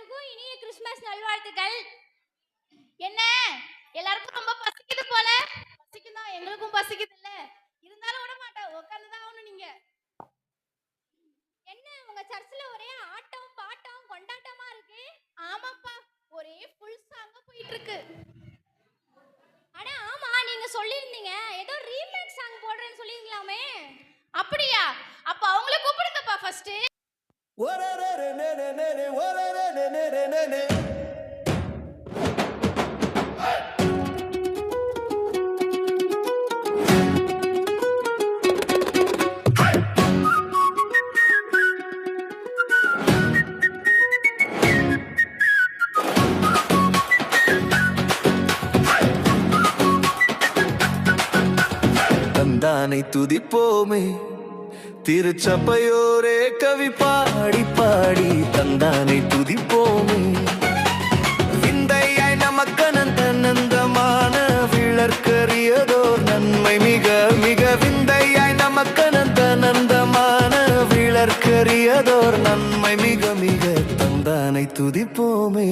அனைவருக்கும் இனிய கிறிஸ்துமஸ் நல்வாழ்த்துக்கள். என்ன எல்லாருக்கும் ரொம்ப பசிக்குது போல? பசிக்குதா? எங்களுக்கும் பசிக்குது இல்ல, இருந்தாலும் விட மாட்டேன், உட்காந்துதான் ஆகணும். நீங்க என்ன உங்க சர்ச்சில் ஒரே ஆட்டம் பாட்டம் கொண்டாட்டமா இருக்கு? ஆமாப்பா, ஒரே ஃபுல் சாங்கா போயிட்டு இருக்கு. அட ஆமா, நீங்க சொல்லியிருந்தீங்க ஏதோ ரீமேக் சாங் போடுறேன்னு சொல்லிருக்கலாமே. அப்படியா? அப்ப அவங்கள கூப்பிடுங்கப்பா ஃபர்ஸ்ட். தந்தானை துதிப்போமே, திருச்சபையோரே கவி பாடி பாடி தந்தானை துதிப்போமே. விந்தையாய் நமக்கனந்த நந்தமான விளர்க்கரியதோர் நன்மை மிக மிக. விந்தையாய் நமக்கனந்த நந்தமான விளர்க்கரியதோர் நன்மை மிக மிக. தந்தானை துதிப்போமே.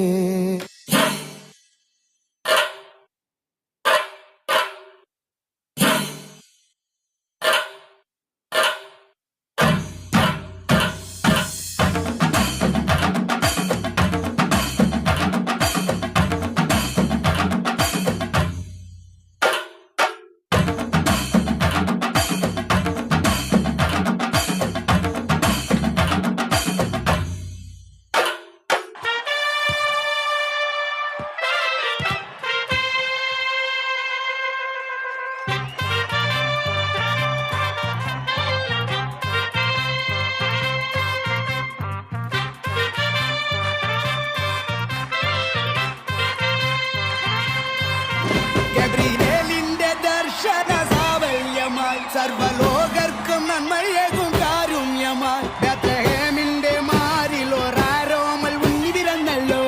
സർവലോകർക്കും നന്മയേകും കാരുണ്യമായി ബേത്ലഹേമിന്റെ മാറിൽ ഒരാരോമൽ ഉണ്ണി പിറന്നല്ലോ.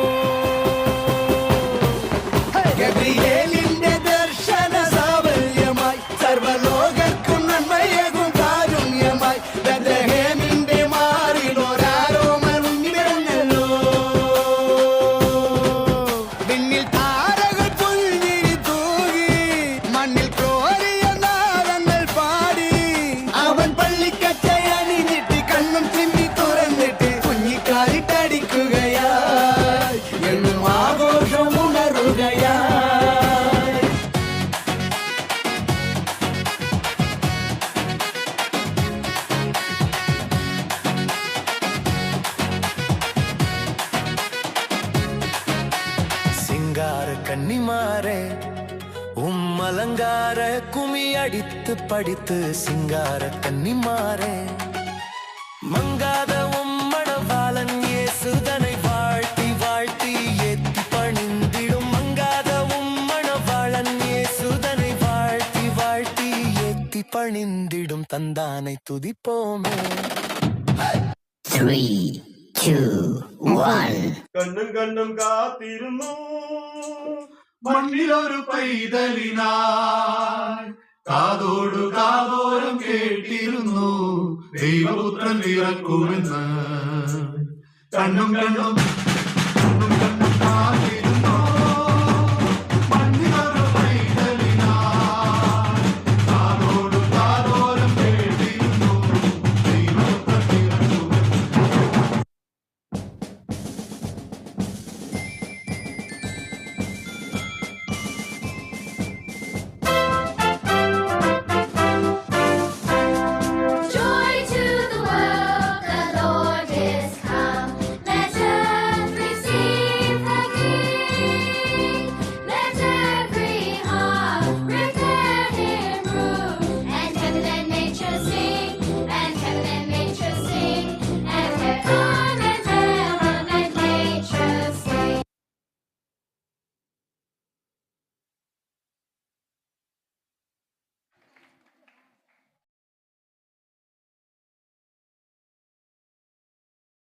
ഗബ്രിയേലിന്റെ ദർശന സാഫല്യമായി സർവലോകർക്കും നന്മയേകും കാരുണ്യമായി ബേത്ലഹേമിന്റെ മാറിൽ ഒരാരോമൽ ഉണ്ണി പിറന്നല്ലോ. വിണ്ണിൽ താരകൾ പുൽഞ്ഞിരി തൂകി മണ്ണിൽ கன்னிமாரே அலங்கார குமி அடித்து படித்து சிங்கார கன்னிமாரே. மங்காத மணவாளன் இயேசுதனை வாழ்த்தி வாழ்த்தி ஏத்தி பணிந்திடும். மங்காத மணவாளன் இயேசுதனை வாழ்த்தி வாழ்த்தி ஏத்தி பணிந்திடும். தந்தானை துதிப்போமே. 3, 2, 1. കണ്ണും കണ്ണും കാത്തിരുന്നു മണ്ണിലൊരു പൈതലിനായി. കാതോടു കാതോരം കേട്ടിരുന്നു ദൈവപുത്രൻ പിറക്കുമെന്ന്. കണ്ണും കണ്ണും